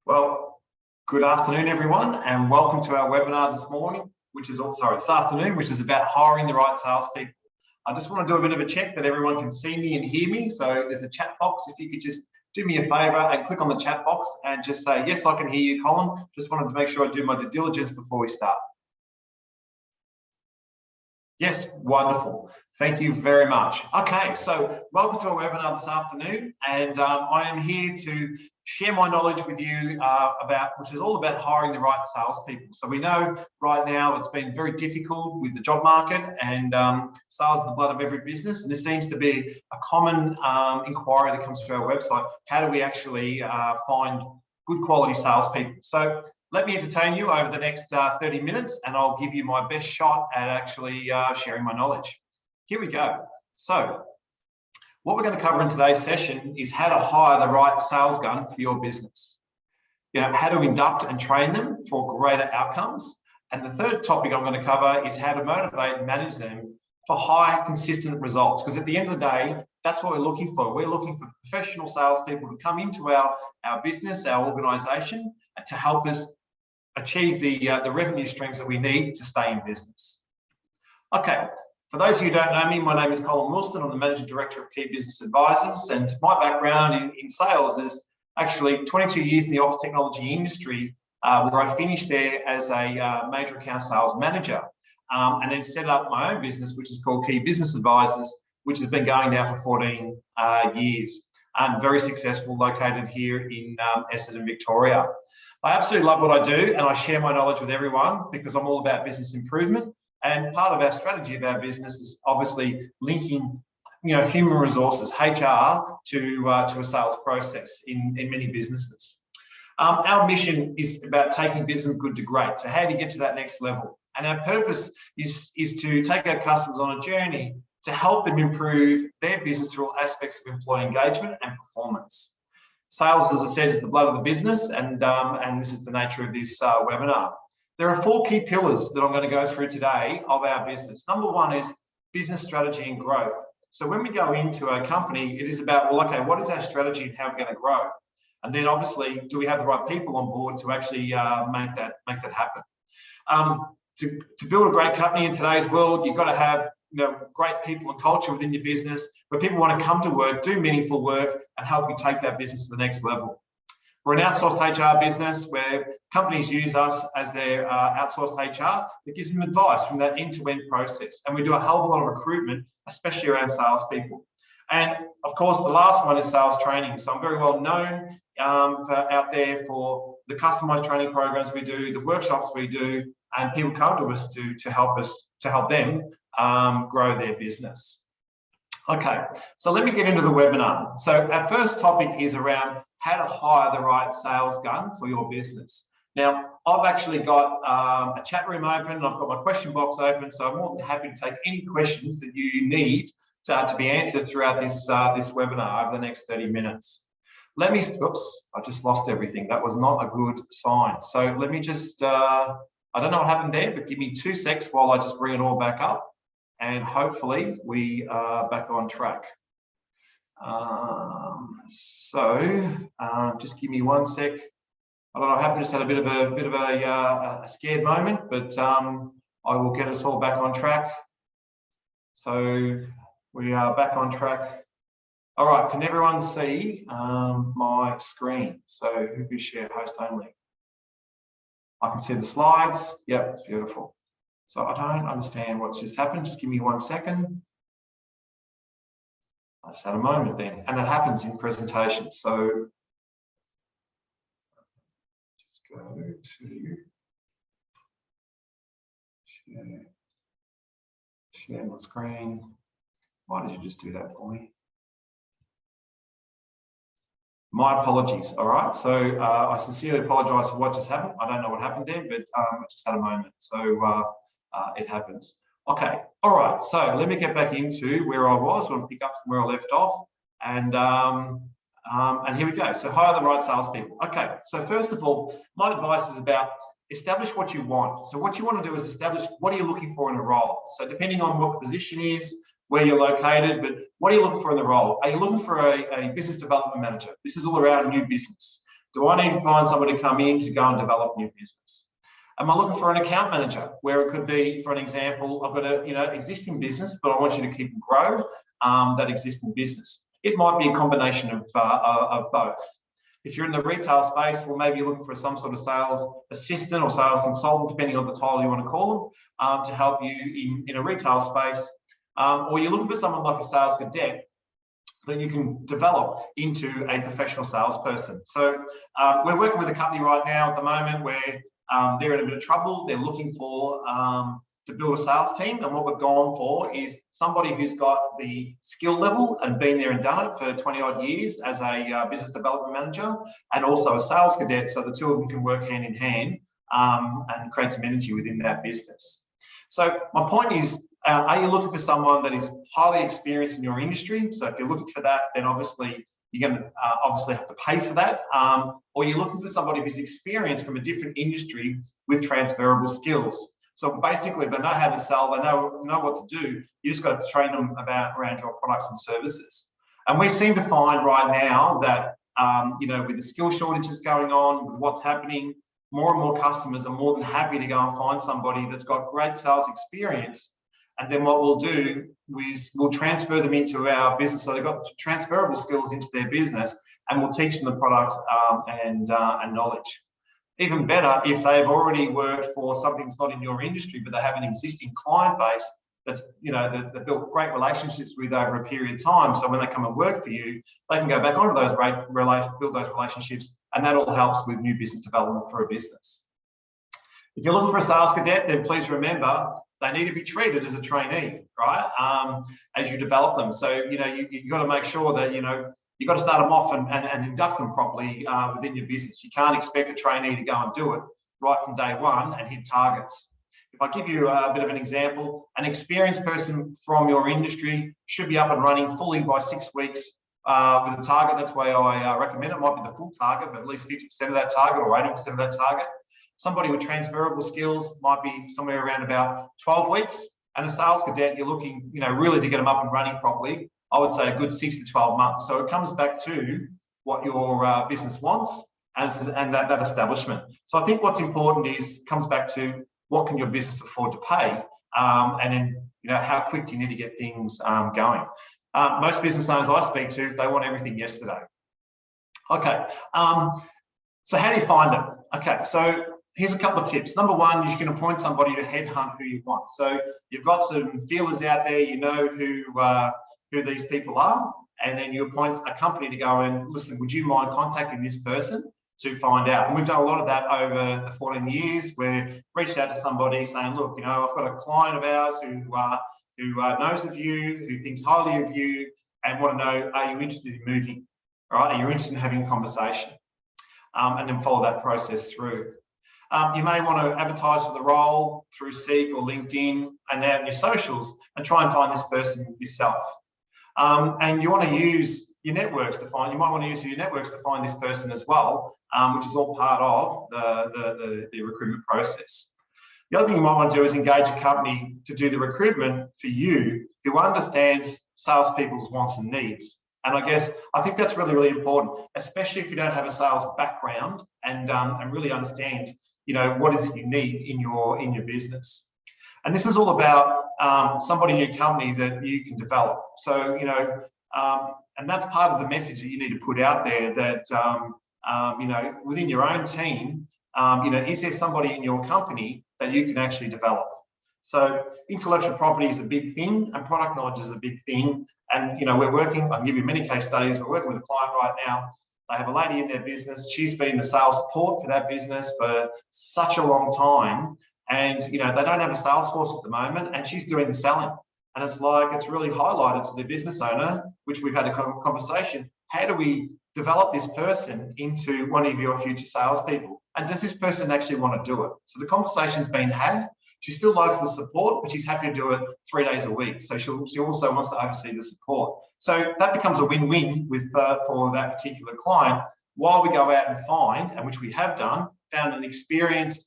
Well, good afternoon, everyone, and welcome to our webinar this morning, this afternoon, which is about hiring the right salespeople. I just want to do a bit of a check that everyone can see me and hear me. So there's a chat box. If you could just do me a favor and click on the chat box and just say, yes, I can hear you, Colin. Just wanted to make sure I do my due diligence before we start. Yes, wonderful. Thank you very much. Okay, so welcome to our webinar this afternoon, and I am here to share my knowledge with you which is all about hiring the right salespeople. So we know right now it's been very difficult with the job market, and sales is the blood of every business. And this seems to be a common inquiry that comes through our website. How do we actually find good quality salespeople? So let me entertain you over the next 30 minutes, and I'll give you my best shot at actually sharing my knowledge. Here we go. So what we're going to cover in today's session is how to hire the right sales gun for your business. How to induct and train them for greater outcomes. And the third topic I'm going to cover is how to motivate and manage them for high, consistent results. Because at the end of the day, that's what we're looking for. We're looking for professional salespeople to come into our business, our organisation, to help us achieve the revenue streams that we need to stay in business. Okay. For those of you who don't know me, my name is Colin Wilson. I'm the Managing Director of Key Business Advisors, and my background in sales is actually 22 years in the ops technology industry, where I finished there as a major account sales manager, and then set up my own business, which is called Key Business Advisors, which has been going now for 14 years, and very successful, located here in Essendon, Victoria. I absolutely love what I do, and I share my knowledge with everyone because I'm all about business improvement. And part of our strategy of our business is obviously linking, human resources, HR, to a sales process in many businesses. Our mission is about taking business good to great. So how do you get to that next level? And our purpose is to take our customers on a journey to help them improve their business through all aspects of employee engagement and performance. Sales, as I said, is the blood of the business, and this is the nature of this webinar. There are 4 key pillars that I'm going to go through today of our business. Number 1 is business strategy and growth. So when we go into a company, it is about, well, okay, what is our strategy and how we're going to grow? And then obviously, do we have the right people on board to actually make that happen? To build a great company in today's world, you've got to have great people and culture within your business where people want to come to work, do meaningful work, and help you take that business to the next level. We're an outsourced HR business where companies use us as their outsourced HR that gives them advice from that end-to-end process. And we do a hell of a lot of recruitment, especially around salespeople. And of course, the last one is sales training. So I'm very well known out there for the customized training programs we do, the workshops we do, and people come to us to help them grow their business. Okay, so let me get into the webinar. So our first topic is around how to hire the right sales gun for your business. Now, I've actually got a chat room open, and I've got my question box open, so I'm more than happy to take any questions that you need to be answered throughout this webinar over the next 30 minutes. Oops, I just lost everything. That was not a good sign. So let me just, I don't know what happened there, but give me 2 secs while I just bring it all back up, and hopefully we are back on track. Just give me 1 sec. I don't know what happened. Just had a bit of a scared moment, but I will get us all back on track. So we are back on track. All right. Can everyone see my screen? So who can share host only? I can see the slides. Yep, beautiful. So I don't understand what's just happened. Just give me 1 second. I just had a moment then, and it happens in presentations. So just go to share my screen. Why did you just do that for me? My apologies. All right. So I sincerely apologise for what just happened. I don't know what happened there, but I just had a moment. So it happens. Okay, all right, so let me get back into where I was. We'll pick up from where I left off, and here we go. So hire the right salespeople. Okay, so first of all, my advice is about establish what you want. So what you want to do is establish what are you looking for in a role. So depending on what the position is, where you're located, but what are you looking for in the role? Are you looking for a business development manager? This is all around new business. Do I need to find somebody to come in to go and develop new business? Am I looking for an account manager, where it could be, for an example, I've got a existing business, but I want you to keep and grow that existing business. It might be a combination of both. If you're in the retail space, well, maybe you're looking for some sort of sales assistant or sales consultant, depending on the title you want to call them, to help you in a retail space. Or you're looking for someone like a sales cadet that you can develop into a professional salesperson. So we're working with a company right now at the moment where they're in a bit of trouble. They're looking for to build a sales team, and what we've gone for is somebody who's got the skill level and been there and done it for 20 odd years as a business development manager, and also a sales cadet, so the two of them can work hand in hand and create some energy within that business. So my point is, are you looking for someone that is highly experienced in your industry? So if you're looking for that, then obviously you're going to obviously have to pay for that. Or you're looking for somebody who's experienced from a different industry with transferable skills. So basically, they know how to sell, they know what to do. You just got to train them around your products and services. And we seem to find right now that with the skill shortages going on, with what's happening, more and more customers are more than happy to go and find somebody that's got great sales experience. And then what we'll do is we'll transfer them into our business. So they've got transferable skills into their business, and we'll teach them the products and knowledge. Even better, if they've already worked for something that's not in your industry, but they have an existing client base that's, that built great relationships with over a period of time. So when they come and work for you, they can go back onto those build those relationships, and that all helps with new business development for a business. If you're looking for a sales cadet, then please remember they need to be treated as a trainee, right? As you develop them. So, you've got to make sure that, you've got to start them off and induct them properly within your business. You can't expect a trainee to go and do it right from day one and hit targets. If I give you a bit of an example, an experienced person from your industry should be up and running fully by 6 weeks with a target. That's why I recommend it. It might be the full target, but at least 50% of that target or 80% of that target. Somebody with transferable skills might be somewhere around about 12 weeks. And a sales cadet, you're looking, really to get them up and running properly, I would say a good 6 to 12 months. So it comes back to what your business wants and that establishment. So I think what's important comes back to what can your business afford to pay, and then how quick do you need to get things going. Most business owners I speak to, they want everything yesterday. Okay, so how do you find them? Okay, so here's a couple of tips. Number one, you can appoint somebody to headhunt who you want. So you've got some feelers out there, who these people are, and then you appoint a company to go and listen, would you mind contacting this person to find out? And we've done a lot of that over the 14 years where we reached out to somebody saying, look, I've got a client of ours who knows of you, who thinks highly of you, and want to know, are you interested in moving? All right, are you interested in having a conversation? And then follow that process through. You may want to advertise for the role through Seek or LinkedIn and out in your socials and try and find this person yourself. And you want to use your networks to find, you might want to use your networks to find this person as well, which is all part of the recruitment process. The other thing you might want to do is engage a company to do the recruitment for you who understands salespeople's wants and needs. And I think that's really, really important, especially if you don't have a sales background and really understand, what is it you need in your business. And this is all about somebody in your company that you can develop. So, and that's part of the message that you need to put out there that, within your own team, is there somebody in your company that you can actually develop? So intellectual property is a big thing and product knowledge is a big thing. And, we're working, I can give you many case studies. We're working with a client right now. They have a lady in their business. She's been the sales support for that business for such a long time. And, they don't have a sales force at the moment and she's doing the selling. And it's really highlighted to the business owner, which we've had a conversation. How do we develop this person into one of your future salespeople? And does this person actually want to do it? So the conversation's been had. She still likes the support, but she's happy to do it 3 days a week. So she also wants to oversee the support. So that becomes a win-win for that particular client while we go out and find, and which we have done, found an experienced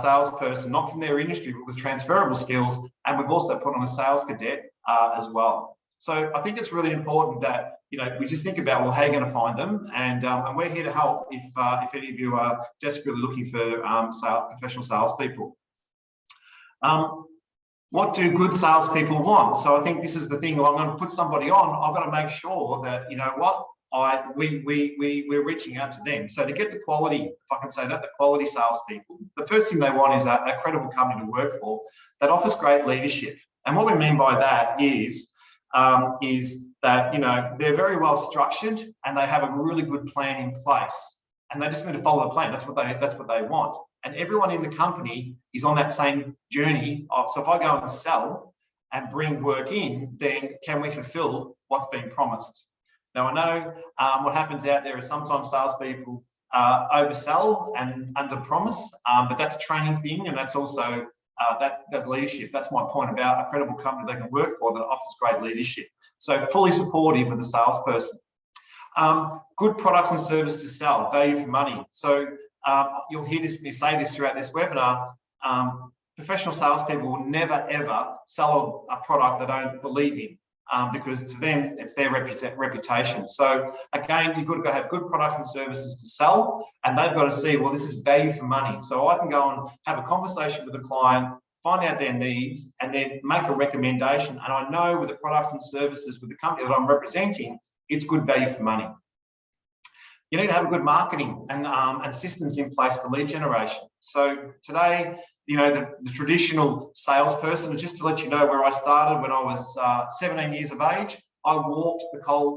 salesperson, not from their industry, but with transferable skills. And we've also put on a sales cadet as well. So I think it's really important that, you know, we just think about, well, how are you going to find them? And we're here to help if any of you are desperately looking for professional salespeople. What do good salespeople want? So I think this is the thing. I'm going to put somebody on. I've got to make sure that, you know what, we're reaching out to them. So to get the quality, if I can say that, the quality salespeople, the first thing they want is a credible company to work for that offers great leadership. And what we mean by that is that, you know, they're very well structured and they have a really good plan in place, and they just need to follow the plan. That's what they want. And everyone in the company is on that same journey of, so if I go and sell and bring work in, then can we fulfill what's been promised? Now, I know what happens out there is sometimes salespeople oversell and underpromise, but that's a training thing, and that's also that leadership. That's my point about a credible company they can work for that offers great leadership. So fully supportive of the salesperson. Good products and services to sell, value for money. So you'll hear me say this throughout this webinar. Professional salespeople will never ever sell a product they don't believe in, because to them it's their reputation. So again, you've got to have good products and services to sell, and they've got to see, well, this is value for money. So I can go and have a conversation with the client, find out their needs, and then make a recommendation. And I know with the products and services with the company that I'm representing, it's good value for money. You need to have good marketing and systems in place for lead generation. So today, you know, the traditional salesperson, just to let you know where I started when I was 17 years of age, I cold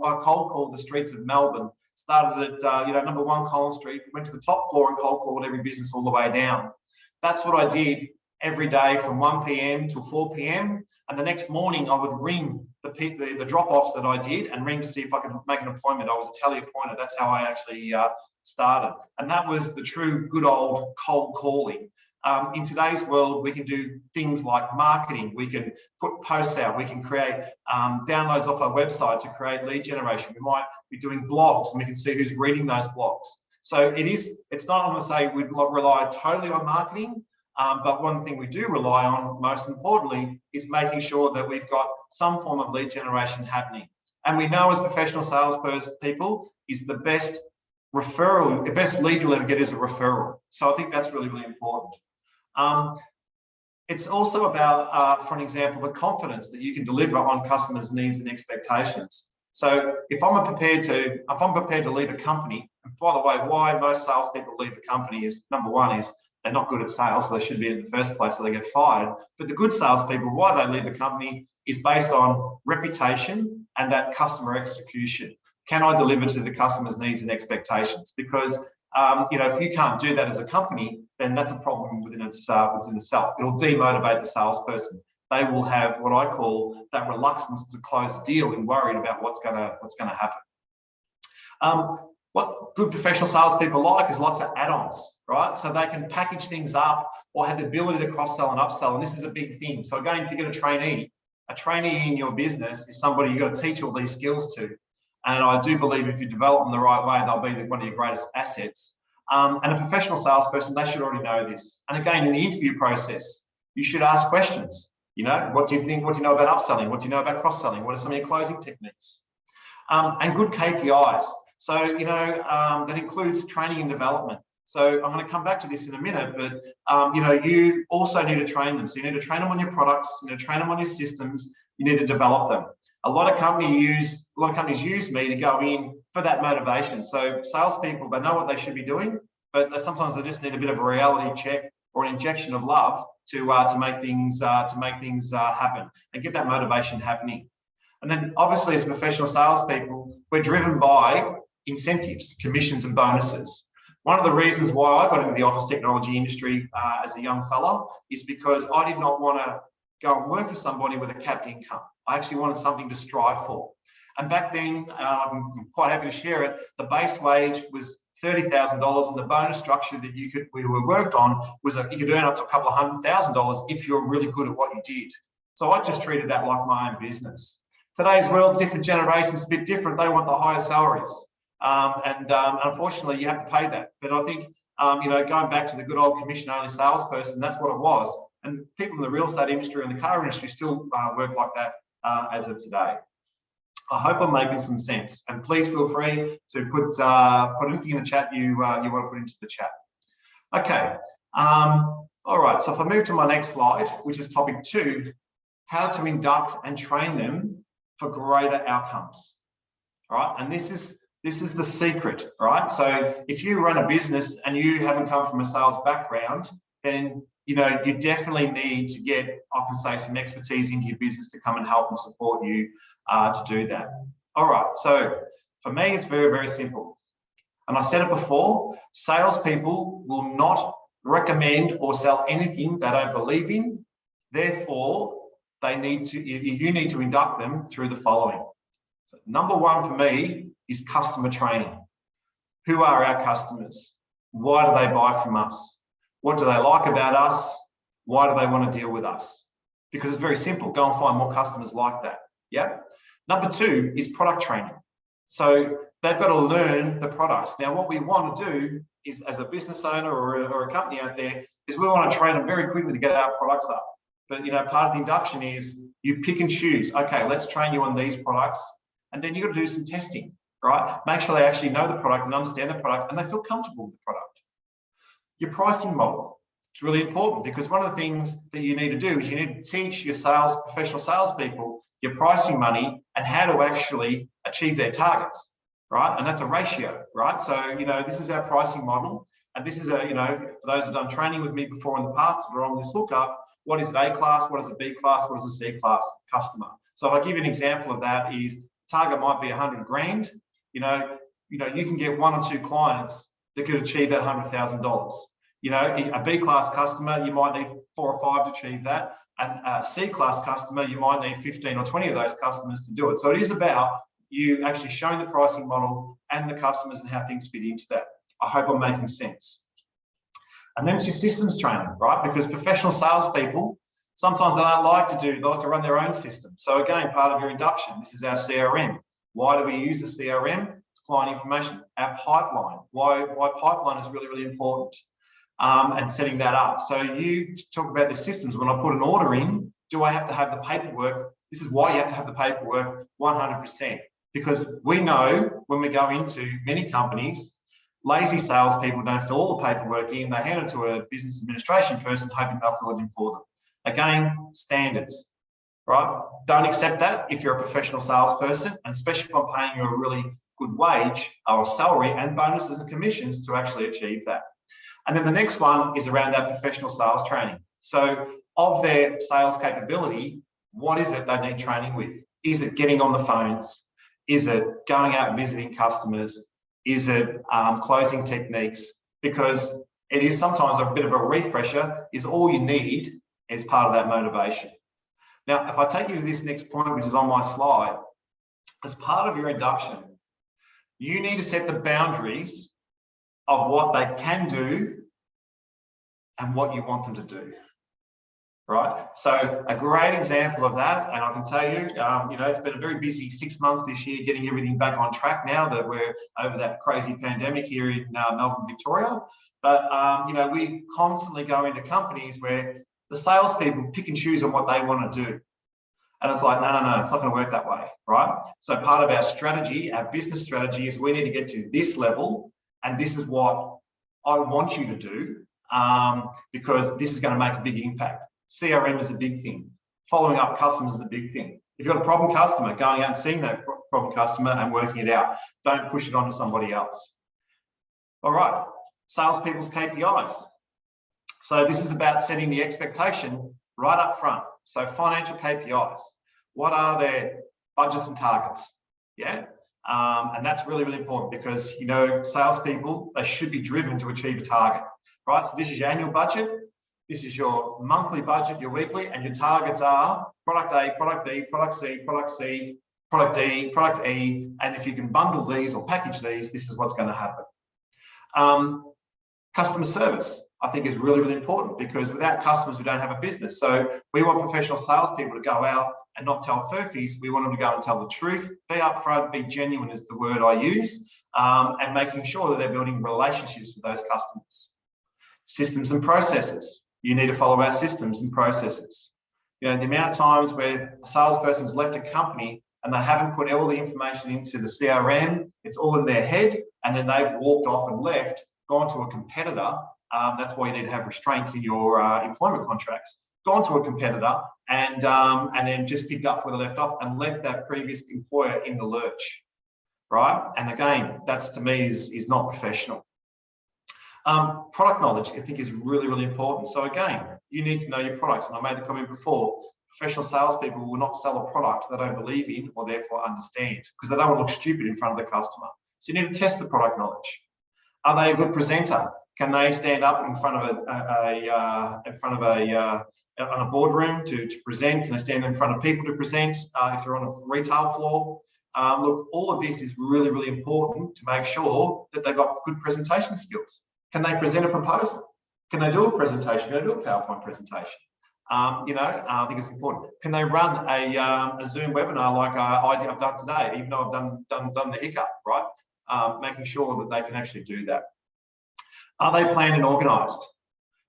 called the streets of Melbourne. Started at you know, number 1 Collins Street, went to the top floor and cold called every business all the way down. That's what I did every day from 1 p.m. till 4 p.m. And the next morning I would ring the drop-offs that I did and ring to see if I could make an appointment. I was a tele appointer. That's how I actually started. And that was the true good old cold calling. In today's world, we can do things like marketing. We can put posts out. We can create downloads off our website to create lead generation. We might be doing blogs and we can see who's reading those blogs. So it's not, I'm going to say we rely totally on marketing, but one thing we do rely on, most importantly, is making sure that we've got some form of lead generation happening. And we know as professional salespeople is the best referral, the best lead you'll ever get is a referral. So I think that's really, really important. It's also about, for an example, the confidence that you can deliver on customers' needs and expectations. So if I'm prepared to leave a company, and by the way, why most salespeople leave a company is, number one, is they're not good at sales, so they should be in the first place, so they get fired. But the good salespeople, why they leave the company is based on reputation and that customer execution. Can I deliver to the customer's needs and expectations? Because you know, if you can't do that as a company, then that's a problem within itself. It'll demotivate the salesperson. They will have what I call that reluctance to close a deal and worried about what's going to happen. What good professional salespeople like is lots of add-ons, right? So they can package things up or have the ability to cross-sell and upsell, and this is a big thing. So again, if you get a trainee in your business is somebody you've got to teach all these skills to. And I do believe if you develop them the right way, they'll be one of your greatest assets. And a professional salesperson, they should already know this. And again, in the interview process, you should ask questions. You know, what do you think? What do you know about upselling? What do you know about cross-selling? What are some of your closing techniques? And good KPIs. So, you know, that includes training and development. So I'm going to come back to this in a minute, but, you know, you also need to train them. So you need to train them on your products, you need to train them on your systems, you need to develop them. A lot of companies use me to go in for that motivation. So salespeople, they know what they should be doing, but sometimes they just need a bit of a reality check or an injection of love to make things happen and get that motivation happening. And then obviously as professional salespeople, we're driven by incentives, commissions and bonuses. One of the reasons why I got into the office technology industry as a young fella is because I did not want to go and work for somebody with a capped income. I actually wanted something to strive for. And back then, I'm quite happy to share it, the base wage was $30,000 and the bonus structure that we worked on was you could earn up to a couple of $100,000 if you're really good at what you did. So I just treated that like my own business. Today's world, different generations, a bit different. They want the higher salaries. Unfortunately, you have to pay that. But I think, you know, going back to the good old commission-only salesperson, that's what it was. And people in the real estate industry and the car industry still work like that as of today. I hope I'm making some sense, and please feel free to put anything in the chat you want to put into the chat. Okay, all right, so if I move to my next slide, which is topic 2, how to induct and train them for greater outcomes. All right, and this is the secret, right? So if you run a business and you haven't come from a sales background, then you definitely need to get, I can say, some expertise into your business to come and help and support you to do that. All right, so for me, it's very, very simple. And I said it before, salespeople will not recommend or sell anything they don't believe in. Therefore, you need to induct them through the following. So number 1 for me is customer training. Who are our customers? Why do they buy from us? What do they like about us? Why do they want to deal with us? Because it's very simple. Go and find more customers like that. Yeah. Number 2 is product training. So they've got to learn the products. Now, what we want to do is, as a business owner or a company out there, is we want to train them very quickly to get our products up. But part of the induction is you pick and choose. Okay, let's train you on these products, and then you've got to do some testing, right? Make sure they actually know the product and understand the product, and they feel comfortable with the product. Your pricing model, it's really important, because one of the things that you need to do is you need to teach your professional salespeople your pricing money and how to actually achieve their targets, right? And that's a ratio, right? So, this is our pricing model. And this is for those who've done training with me before in the past that are on this lookup, what is an A class? What is a B class? What is a C class customer? So if I give you an example of that, is target might be 100 grand. You can get 1 or 2 clients that could achieve that $100,000. A B class customer, you might need 4 or 5 to achieve that. And a C class customer, you might need 15 or 20 of those customers to do it. So it is about you actually showing the pricing model and the customers and how things fit into that. I hope I'm making sense. And then it's your systems training, right? Because professional salespeople, sometimes they like to run their own system. So again, part of your induction, this is our CRM. Why do we use the CRM? It's client information. Our pipeline, why pipeline is really, really important, and setting that up. So you talk about the systems. When I put an order in, do I have to have the paperwork? This is why you have to have the paperwork 100%. Because we know when we go into many companies, lazy salespeople don't fill all the paperwork in. They hand it to a business administration person, hoping they'll fill it in for them. Again, standards, right? Don't accept that if you're a professional salesperson, and especially if I'm paying you a really good wage or salary and bonuses and commissions to actually achieve that. And then the next one is around that professional sales training. So of their sales capability, what is it they need training with? Is it getting on the phones? Is it going out and visiting customers? Is it closing techniques? Because it is sometimes a bit of a refresher is all you need as part of that motivation. Now, if I take you to this next point, which is on my slide, as part of your induction, you need to set the boundaries of what they can do and what you want them to do, right? So a great example of that, and I can tell you, it's been a very busy 6 months this year getting everything back on track now that we're over that crazy pandemic here in Melbourne, Victoria. But, we constantly go into companies where the salespeople pick and choose on what they want to do. And it's like, no, it's not going to work that way, right? So part of our strategy, our business strategy, is we need to get to this level, and this is what I want you to do, because this is going to make a big impact. CRM is a big thing. Following up customers is a big thing. If you've got a problem customer, going out and seeing that problem customer and working it out. Don't push it on to somebody else. All right, salespeople's KPIs. So this is about setting the expectation right up front. So financial KPIs. What are their budgets and targets? Yeah. And that's really, really important because, salespeople, they should be driven to achieve a target, right? So this is your annual budget. This is your monthly budget, your weekly, and your targets are product A, product B, product C, product C, product D, product E. And if you can bundle these or package these, this is what's going to happen. Customer service, I think, is really, really important because without customers, we don't have a business. So we want professional salespeople to go out and not tell furfies. We want them to go and tell the truth, be upfront, be genuine is the word I use, and making sure that they're building relationships with those customers. Systems and processes. You need to follow our systems and processes. The amount of times where a salesperson's left a company and they haven't put all the information into the CRM, it's all in their head, and then they've walked off and left, gone to a competitor. That's why you need to have restraints in your employment contracts. Gone to a competitor and then just picked up where they left off and left that previous employer in the lurch, right? And again, that's to me is not professional. Product knowledge, I think, is really, really important. So again, you need to know your products. And I made the comment before, professional salespeople will not sell a product they don't believe in or therefore understand, because they don't want to look stupid in front of the customer. So you need to test the product knowledge. Are they a good presenter? Can they stand up in front of on a boardroom to present? Can they stand in front of people to present if they're on a retail floor? Look, all of this is really, really important to make sure that they've got good presentation skills. Can they present a proposal? Can they do a presentation? Can they do a PowerPoint presentation? I think it's important. Can they run a Zoom webinar like I've done today, even though I've done the hiccup, right? Making sure that they can actually do that. Are they planned and organised?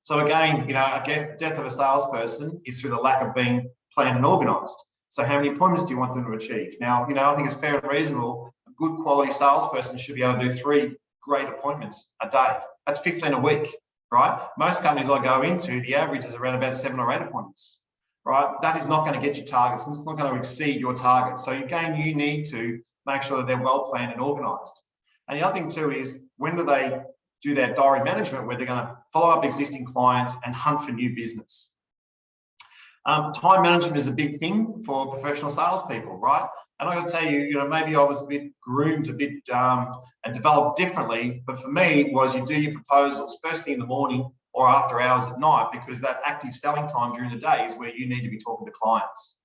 So again, death of a salesperson is through the lack of being planned and organised. So how many appointments do you want them to achieve? Now, I think it's fair and reasonable. A good quality salesperson should be able to do 3 great appointments a day. That's 15 a week, right? Most companies I go into, the average is around about 7 or 8 appointments, right? That is not going to get you targets. It's not going to exceed your targets. So again, you need to make sure that they're well planned and organised. And the other thing too is, when do they do their diary management, where they're going to follow up existing clients and hunt for new business? Time management is a big thing for professional salespeople, right? And I got to tell you, maybe I was a bit groomed and developed differently, but for me, it was you do your proposals first thing in the morning or after hours at night, because that active selling time during the day is where you need to be talking to clients.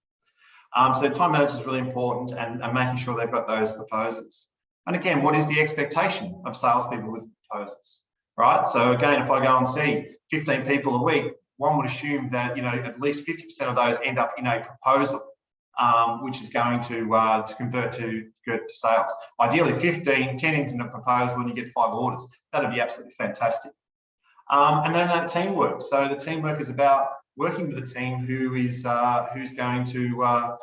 So time management is really important, and making sure they've got those proposals. And again, what is the expectation of salespeople with proposals, right? So again, if I go and see 15 people a week, one would assume that at least 50% of those end up in a proposal, which is going to convert to sales. Ideally, 10 ends in a proposal, and you get 5 orders. That'd be absolutely fantastic. And then that teamwork. So the teamwork is about working with a team who's going to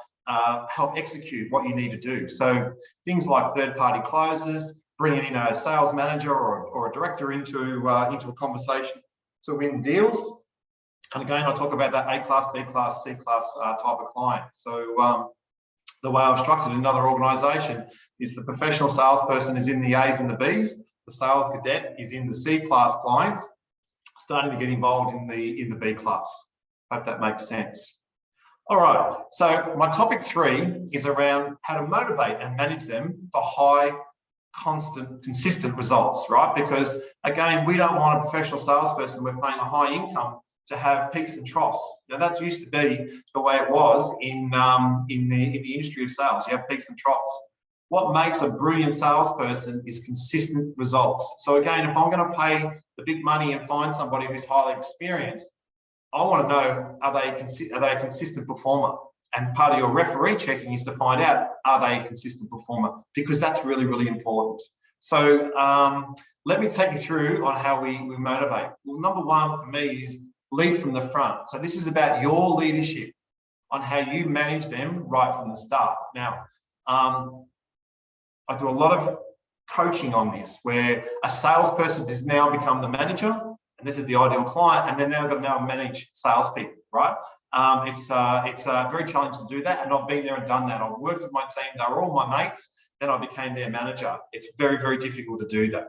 help execute what you need to do. So things like third-party closes, bringing in a sales manager or a director into a conversation to win deals. And again, I talk about that A-class, B-class, C-class type of client. So the way I've structured another organisation is the professional salesperson is in the A's and the B's, the sales cadet is in the C-class clients, starting to get involved in the B-class. Hope that makes sense. All right, so my topic 3 is around how to motivate and manage them for high, consistent results, right? Because again, we don't want a professional salesperson we're paying a high income to have peaks and troughs. Now that used to be the way it was in the industry of sales. You have peaks and troughs. What makes a brilliant salesperson is consistent results. So again, if I'm going to pay the big money and find somebody who's highly experienced, I want to know, are they a consistent performer? And part of your referee checking is to find out, are they a consistent performer? Because that's really, really important. So let me take you through on how we motivate. Well, number 1 for me is lead from the front. So this is about your leadership on how you manage them right from the start. Now, I do a lot of coaching on this, where a salesperson has now become the manager, and this is the ideal client, and then they're going to now manage salespeople, right? It's very challenging to do that, and I've been there and done that. I've worked with my team; they were all my mates. Then I became their manager. It's very, very difficult to do that,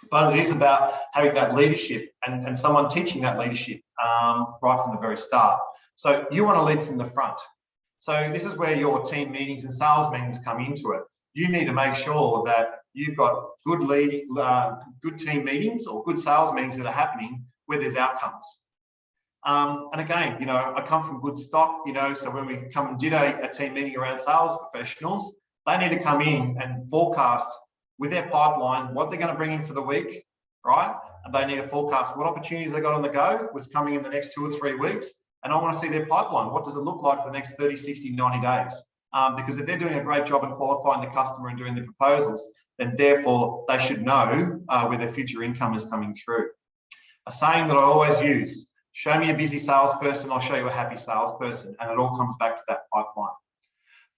but it is about having that leadership and someone teaching that leadership right from the very start. So you want to lead from the front. So this is where your team meetings and sales meetings come into it. You need to make sure that you've got good team meetings or good sales meetings that are happening where there's outcomes. And again, I come from good stock, so when we come and did a team meeting around sales professionals, they need to come in and forecast with their pipeline what they're going to bring in for the week, right? And they need to forecast what opportunities they got on the go, what's coming in the next 2 or 3 weeks. And I want to see their pipeline. What does it look like for the next 30, 60, 90 days? Because if they're doing a great job in qualifying the customer and doing the proposals, then therefore they should know where their future income is coming through. A saying that I always use, show me a busy salesperson, I'll show you a happy salesperson. And it all comes back to that pipeline.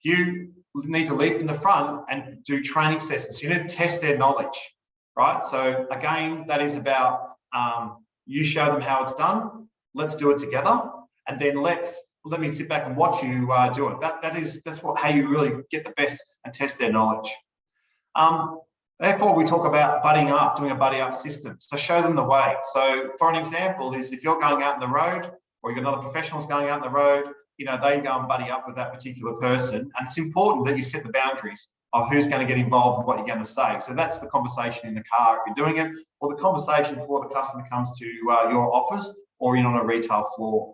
You need to lead from the front and do training sessions. You need to test their knowledge, right? So again, that is about you show them how it's done. Let's do it together, and then let me sit back and watch you do it. That's how you really get the best and test their knowledge. Therefore, we talk about buddying up, doing a buddy up system. So show them the way. So for an example is if you're going out on the road, or you've got other professionals going out on the road, they go and buddy up with that particular person. And it's important that you set the boundaries of who's going to get involved and what you're going to say. So that's the conversation in the car if you're doing it, or the conversation before the customer comes to your office or on a retail floor.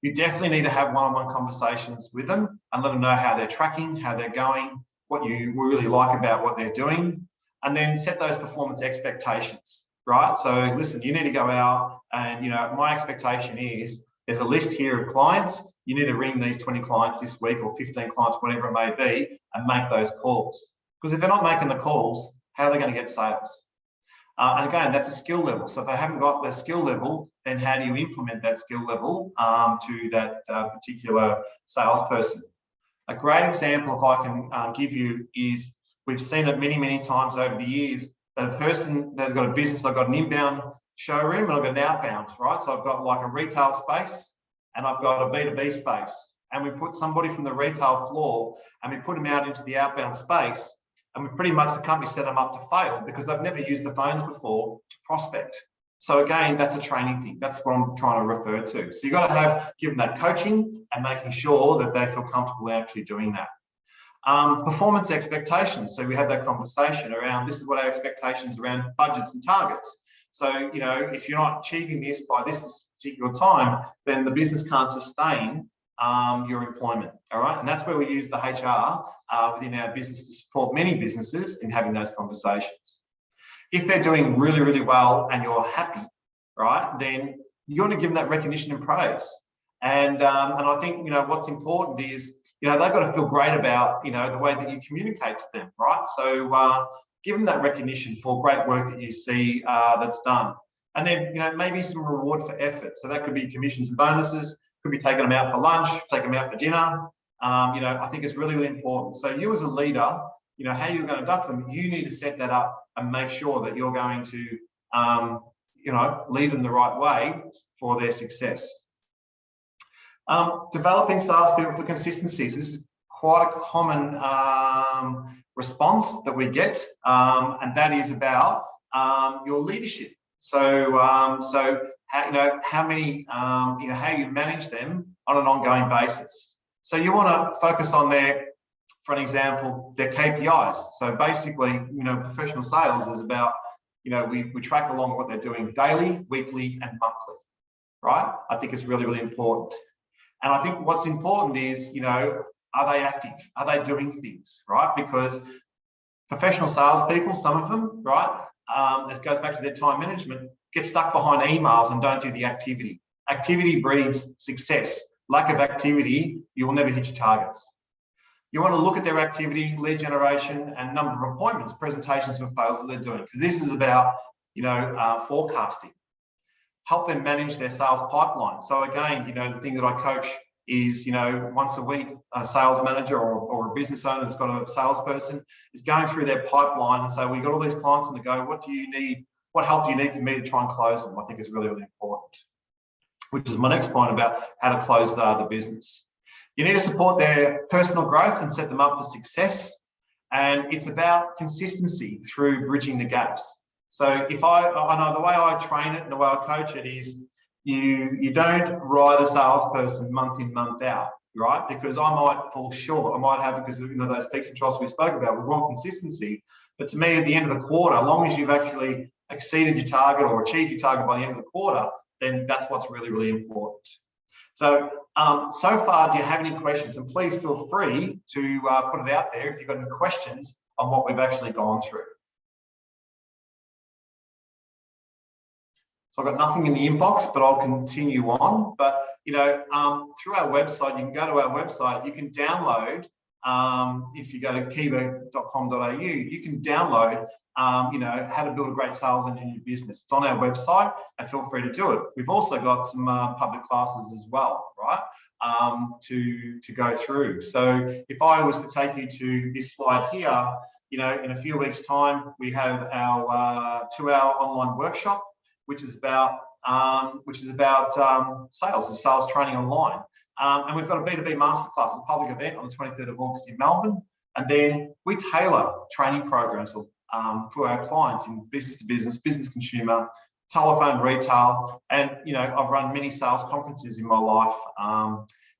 You definitely need to have one-on-one conversations with them and let them know how they're tracking, how they're going, what you really like about what they're doing, and then set those performance expectations, right? So listen, you need to go out and, my expectation is there's a list here of clients. You need to ring these 20 clients this week or 15 clients, whatever it may be, and make those calls. Because if they're not making the calls, how are they going to get sales? And again, that's a skill level. So if they haven't got the skill level, then how do you implement that skill level to that particular salesperson? A great example, if I can give you, is we've seen it many, many times over the years that a person that's got a business, I've got an inbound showroom and I've got an outbound, right? So I've got like a retail space and I've got a B2B space. And we put somebody from the retail floor and we put them out into the outbound space, and we pretty much, the company set them up to fail because they've never used the phones before to prospect. So again, that's a training thing. That's what I'm trying to refer to. So you've got to give them that coaching and making sure that they feel comfortable actually doing that. Performance expectations. So we had that conversation around, this is what our expectations around budgets and targets. So, if you're not achieving this by this particular time, then the business can't sustain your employment, all right? And that's where we use the HR within our business to support many businesses in having those conversations. If they're doing really, really well and you're happy, right, then you want to give them that recognition and praise. And I think, what's important is, they've got to feel great about, the way that you communicate to them, right? So give them that recognition for great work that you see that's done. And then, maybe some reward for effort. So that could be commissions and bonuses, could be taking them out for lunch, take them out for dinner. I think it's really, really important. So you as a leader, how you're going to conduct them, you need to set that up and make sure that you're going to, lead them the right way for their success. Developing salespeople for consistencies. This is quite a common response that we get, and that is about your leadership. So, how you manage them on an ongoing basis. So you want to focus on for an example, their KPIs. So basically, professional sales is about, we track along what they're doing daily, weekly, and monthly, right? I think it's really, really important. And I think what's important is, are they active? Are they doing things, right? Because professional salespeople, some of them, right, it goes back to their time management, get stuck behind emails and don't do the activity. Activity breeds success. Lack of activity, you will never hit your targets. You want to look at their activity, lead generation, and number of appointments, presentations, and proposals they're doing, because this is about, forecasting. Help them manage their sales pipeline. So again, the thing that I coach is, once a week, a sales manager or a business owner that's got a salesperson is going through their pipeline and say, we've got all these clients on the go. What do you need? What help do you need for me to try and close them? I think is really, really important, which is my next point about how to close the business. You need to support their personal growth and set them up for success. And it's about consistency through bridging the gaps. So I know the way I train it and the way I coach it is you don't ride a salesperson month in, month out, right? Because I might fall short. I might have, because those peaks and troughs we spoke about, we want consistency. But to me, at the end of the quarter, as long as you've actually exceeded your target or achieved your target by the end of the quarter, then that's what's really, really important. So, so far, do you have any questions? And please feel free to put it out there if you've got any questions on what we've actually gone through. So I've got nothing in the inbox, but I'll continue on. But, through our website, you can go to our website, you can download if you go to kiva.com.au, you can download, how to build a great sales engine in your business. It's on our website, and feel free to do it. We've also got some public classes as well, right, to go through. So if I was to take you to this slide here, in a few weeks' time, we have our 2-hour online workshop, which is about sales, the sales training online. And we've got a B2B masterclass, a public event on the 23rd of August in Melbourne. And then we tailor training programs for our clients in business to business, business consumer, telephone, retail. And, I've run many sales conferences in my life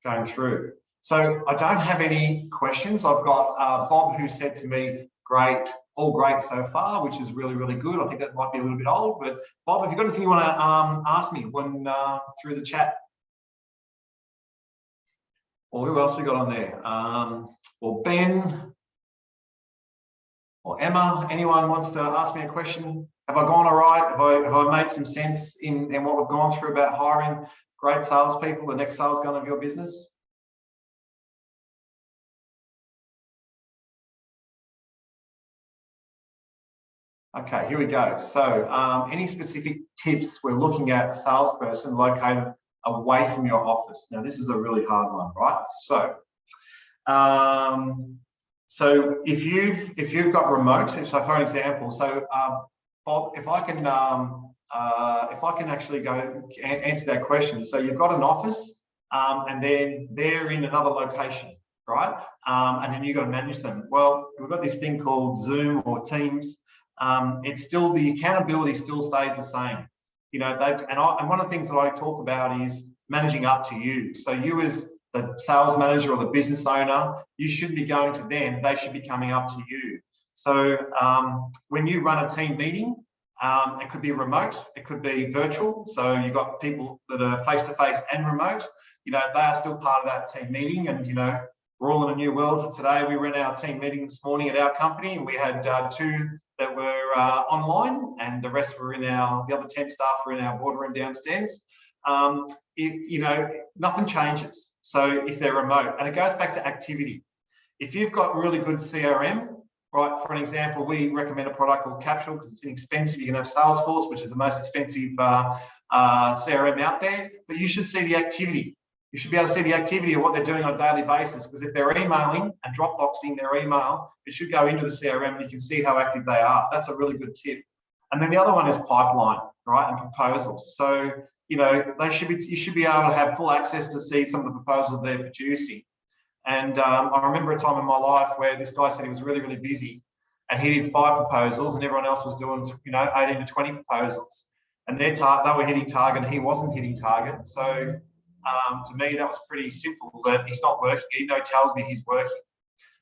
going through. So I don't have any questions. I've got Bob, who said to me, great, all great so far, which is really, really good. I think that might be a little bit old, but Bob, if you've got anything you want to ask me through the chat. Or who else we got on there? Or Ben, or Emma, anyone wants to ask me a question? Have I gone all right? Have I made some sense in what we've gone through about hiring great salespeople, the next sales gun of your business? Okay, here we go. So any specific tips? We're looking at a salesperson located away from your office. Now, this is a really hard one, right? So, if you've got remote, so for an example, so Bob, if I can actually go answer that question. So you've got an office, and then they're in another location, right? And then you've got to manage them. Well, we've got this thing called Zoom or Teams. It's still, the accountability still stays the same. And one of the things that I talk about is managing up to you. So you as the sales manager or the business owner, you should be going to them. They should be coming up to you. So when you run a team meeting, it could be remote, it could be virtual. So you've got people that are face-to-face and remote. They are still part of that team meeting. And, we're all in a new world today. We ran our team meeting this morning at our company, and we had 2 that were online, and the rest were the other 10 staff were in our boardroom downstairs. Nothing changes. So if they're remote, and it goes back to activity. If you've got really good CRM, right? For an example, we recommend a product called Capsule because it's inexpensive. You can have Salesforce, which is the most expensive CRM out there, but you should see the activity. You should be able to see the activity of what they're doing on a daily basis, because if they're emailing and Dropboxing their email, it should go into the CRM and you can see how active they are. That's a really good tip. And then the other one is pipeline, right? And proposals. So, you should be able to have full access to see some of the proposals they're producing. And I remember a time in my life where this guy said he was really, really busy, and he did 5 proposals and everyone else was doing, 18 to 20 proposals. And they were hitting target and he wasn't hitting target. So to me, that was pretty simple, that he's not working. He tells me he's working.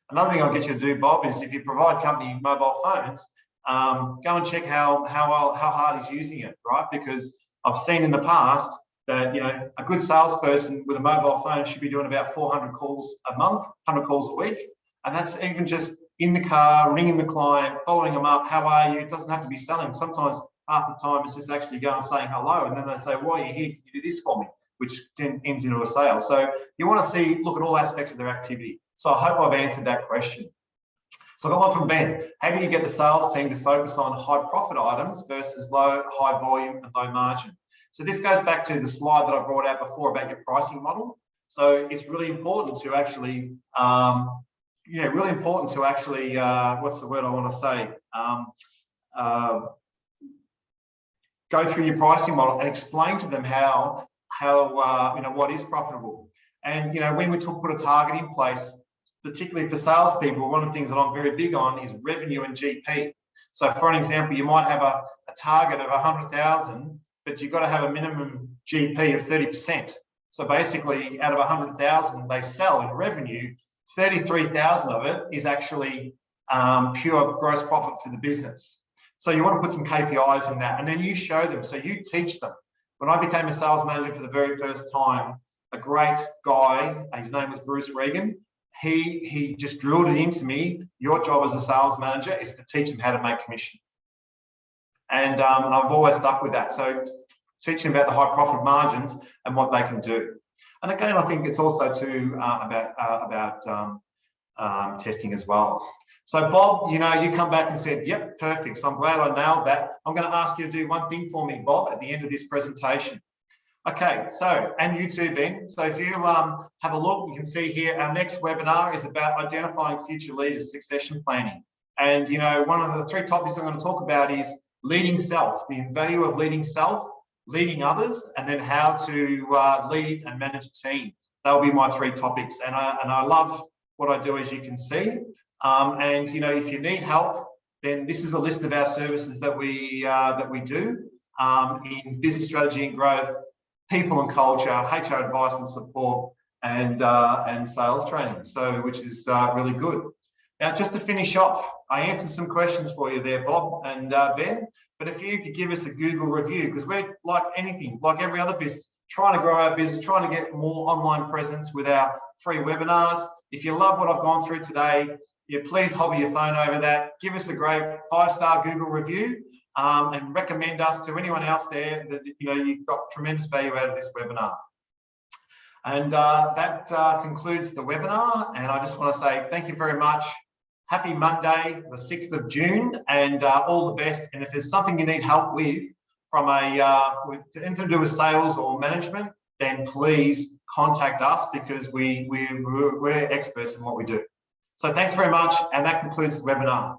Another thing I'll get you to do, Bob, is if you provide company mobile phones, go and check how hard he's using it, right? Because I've seen in the past that, a good salesperson with a mobile phone should be doing about 400 calls a month, 100 calls a week. And that's even just in the car, ringing the client, following them up. How are you? It doesn't have to be selling. Sometimes half the time it's just actually going and saying hello. And then they say, why are you here? Can you do this for me? Which then ends into a sale. So you want to look at all aspects of their activity. So I hope I've answered that question. So I got one from Ben. How do you get the sales team to focus on high profit items versus high volume and low margin? So this goes back to the slide that I brought out before about your pricing model. So it's really important to actually, what's the word I want to say? Go through your pricing model and explain to them how what is profitable. And, when we put a target in place, particularly for salespeople, one of the things that I'm very big on is revenue and GP. So for an example, you might have a target of 100,000, but you've got to have a minimum GP of 30%. So basically out of 100,000 they sell in revenue, 33,000 of it is actually pure gross profit for the business. So you want to put some KPIs in that, and then you show them. So you teach them. When I became a sales manager for the very first time, a great guy, his name was Bruce Regan, he just drilled it into me. Your job as a sales manager is to teach them how to make commission. And I've always stuck with that. So teaching about the high profit margins and what they can do. And again, I think it's also too about testing as well. So Bob, you come back and said, yep, perfect. So I'm glad I nailed that. I'm going to ask you to do one thing for me, Bob, at the end of this presentation. Okay, so, and you too, Ben. So if you have a look, you can see here, our next webinar is about identifying future leaders, succession planning. And, one of the 3 topics I'm going to talk about is leading self, the value of leading self, leading others, and then how to lead and manage a team. That'll be my 3 topics. And I love what I do, as you can see. And, if you need help, then this is a list of our services that we do in business strategy and growth, people and culture, HR advice and support, and sales training. So, which is really good. Now, just to finish off, I answered some questions for you there, Bob and Ben. But if you could give us a Google review, because we're like anything, like every other business, trying to grow our business, trying to get more online presence with our free webinars. If you love what I've gone through today, please hover your phone over that. Give us a great 5-star Google review. And recommend us to anyone else there that you've got tremendous value out of this webinar. And that concludes the webinar. And I just want to say thank you very much. Happy Monday, the 6th of June, and all the best. And if there's something you need help with from anything to do with sales or management, then please contact us, because we're experts in what we do. So thanks very much, and that concludes the webinar.